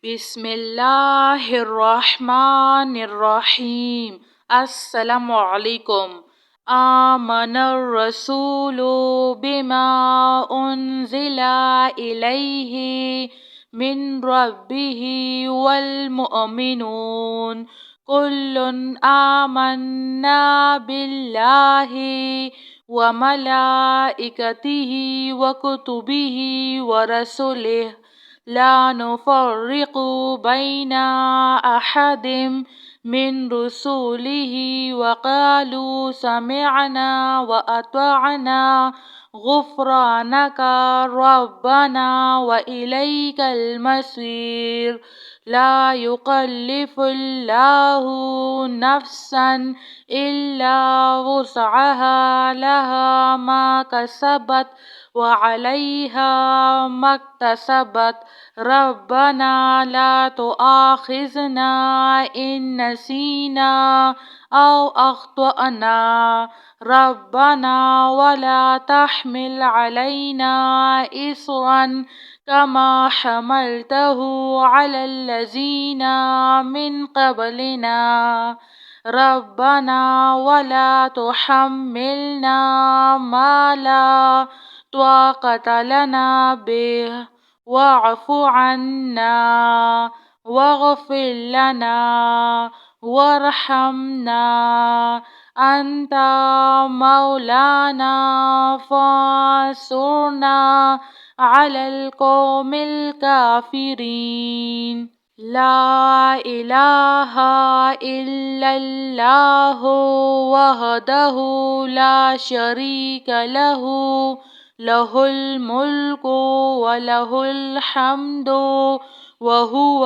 بسم اللہ الرحمن الرحیم۔ السلام علیکم۔ آمن الرسول بما انزل الیہ من ربہ والمؤمنون کل آمنا باللہ وملائکتہ وکتبہ ورسلہ لا نفرق بين أحد من رسله وقالوا سمعنا وأطعنا غفرانك ربنا وإليك المصير لا يكلف الله نفسا إلا وسعها لها ما كسبت وعليها ما اكتسبت ربنا لا تؤاخذنا إن نسينا أو أخطأنا ربنا ولا تحمل علينا إصرا كما حملته على الذين من قبلنا ربنا ولا تحملنا ما لا طاقة لنا به واعف عنا واغفر لنا وارحمنا أنت مولانا فانصرنا على القوم الكافرين لا إله إلا الله وحده لا شريك له له الملك وله الحمد وهو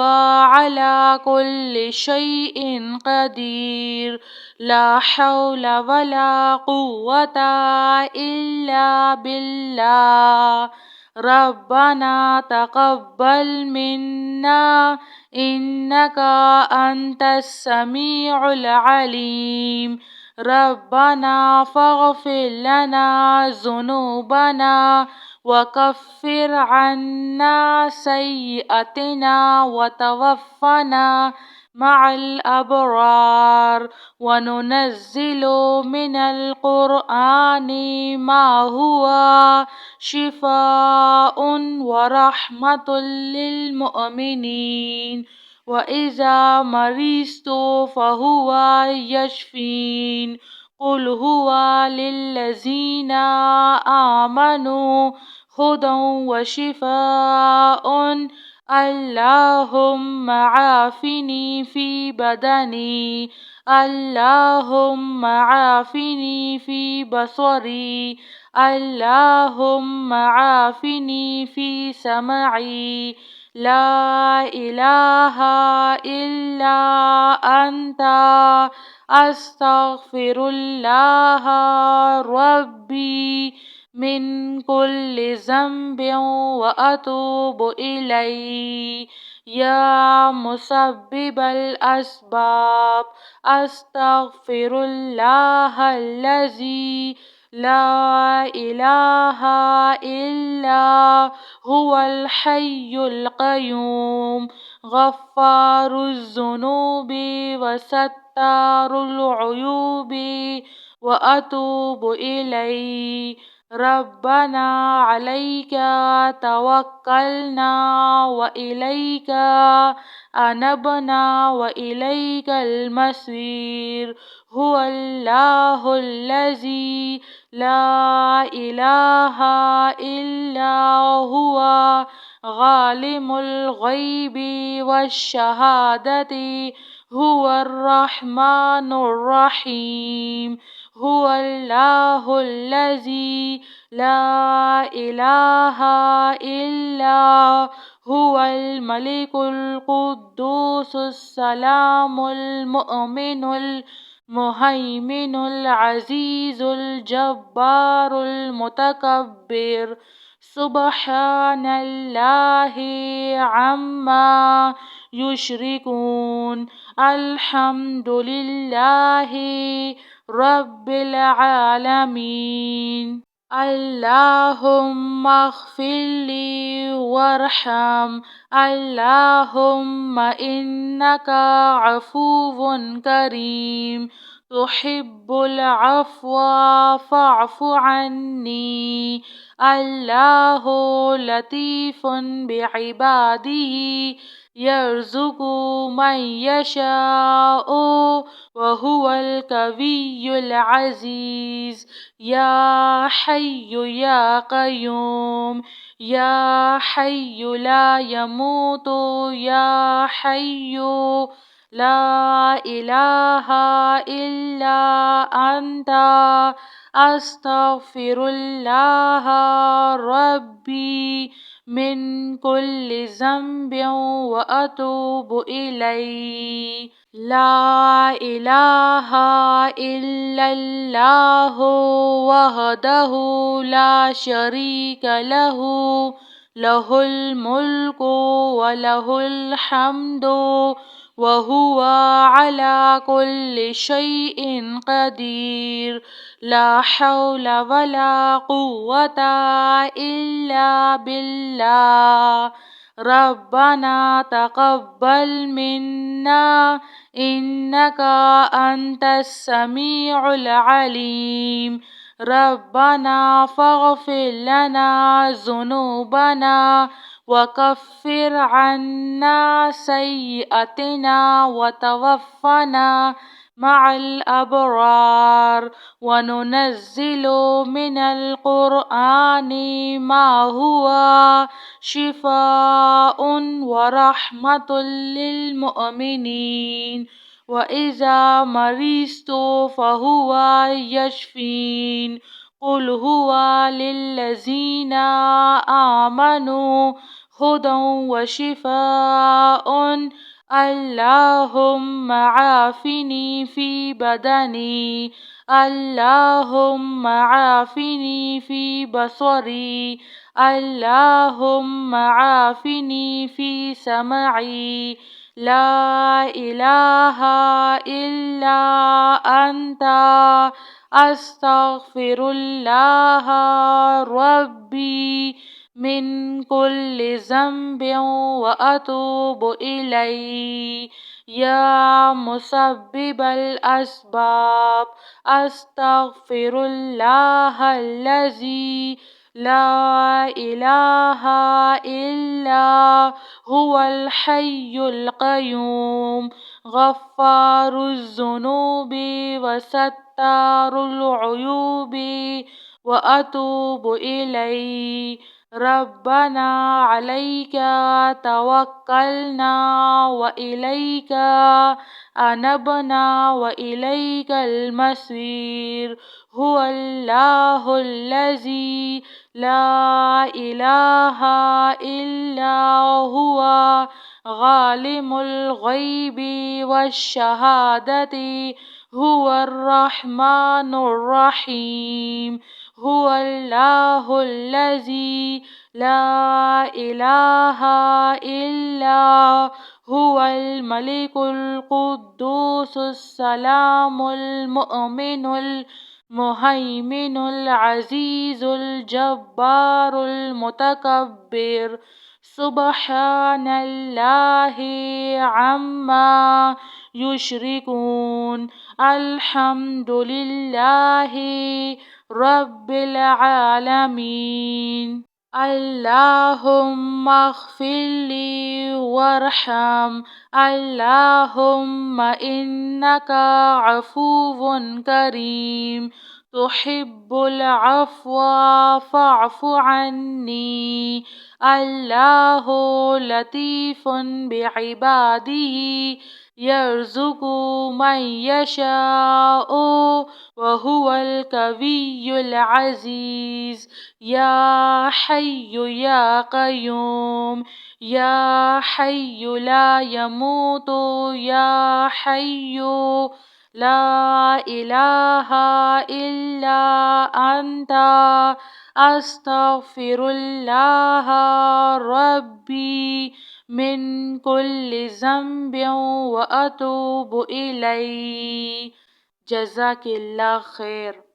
على كل شيء قدير لا حول ولا قوة إلا بالله ربنا تقبل منا إنك أنت السميع العليم ربنا فاغفر لنا ذنوبنا وكفر عنا سيئاتنا وتوفنا مع الأبرار وننزل من القرآن ما هو شفاء ورحمة للمؤمنين وإذا مرضت فهو يشفين قل هو للذين آمنوا هدى وشفاء اللهم عافني في بدني اللهم عافني في بصري اللهم عافني في سمعي لا إله إلا أنت أستغفر الله ربي من كل ذنب وأتوب إليه يا مسبب الأسباب أستغفر الله الذي لا إله إلا هو الحي القيوم غفار الذنوب وستار العيوب وأتوب إليه ربنا عليك توكلنا وإليك أنبنا وإليك المصير هو الله الذي لا إله إلا هو عالم الغيب والشهادة هو الرحمن الرحيم هو الله الذي لا إله إلا هو الملك القدوس السلام المؤمن المهيمن العزيز الجبار المتكبر سبحان الله عما يشركون الحمد لله رب العالمين اللهم اغفر لي وارحم. اللهم إنك عفو كريم تحب العفو فاعف عني. الله لطيف بعباده يرزق من يشاء وهو القوي العزيز. يا حي يا قيوم، يا حي لا يموت، يا حي لا إله إلا أنت، أستغفر الله ربي من كل ذنب وأتوب إليه. لا إله إلا الله وحده لا شريك له، له الملك وله الحمد وهو على كل شيء قدير. لا حول ولا قوة إلا بالله. ربنا تقبل منا إنك أنت السميع العليم. ربنا فاغفر لنا ذنوبنا وكفر عنا سيئاتنا وتوفنا مع الأبرار. وننزل من القرآن ما هو شفاء ورحمة للمؤمنين، وإذا مرضت فهو يشفين. قل هو للذين آمنوا هدى وشفاء. اللهم عافني في بدني، اللهم عافني في بصري، اللهم عافني في سمعي. لا إله إلا أنت، أستغفر الله ربي من كل ذنب وأتوب إليه. يا مسبب الأسباب، أستغفر الله الذي لا إله إلا هو الحي القيوم، غفار الذنوب وستار العيوب، وأتوب إليه. ربنا عليك توكلنا وإليك أنبنا وإليك المصير. هو الله الذي لا إله إلا هو عالم الغيب والشهادة، هو الرحمن الرحيم. هو الله الذي لا إله إلا هو الملك القدوس السلام المؤمن المهيمن العزيز الجبار المتكبر. سبحان الله عما يشركون. الحمد لله رب العالمين. اللهم اغفر لي وارحم. اللهم إنك عفو كريم تحب العفو فاعف عني. الله لطيف بعباده يرزق من يشاء وهو القوي العزيز. يا حي يا قيوم، يا حي لا يموت، يا حي لا إله إلا أنت، أستغفر الله ربي من كل ذنب وأتوب إليه. جزاك الله خير.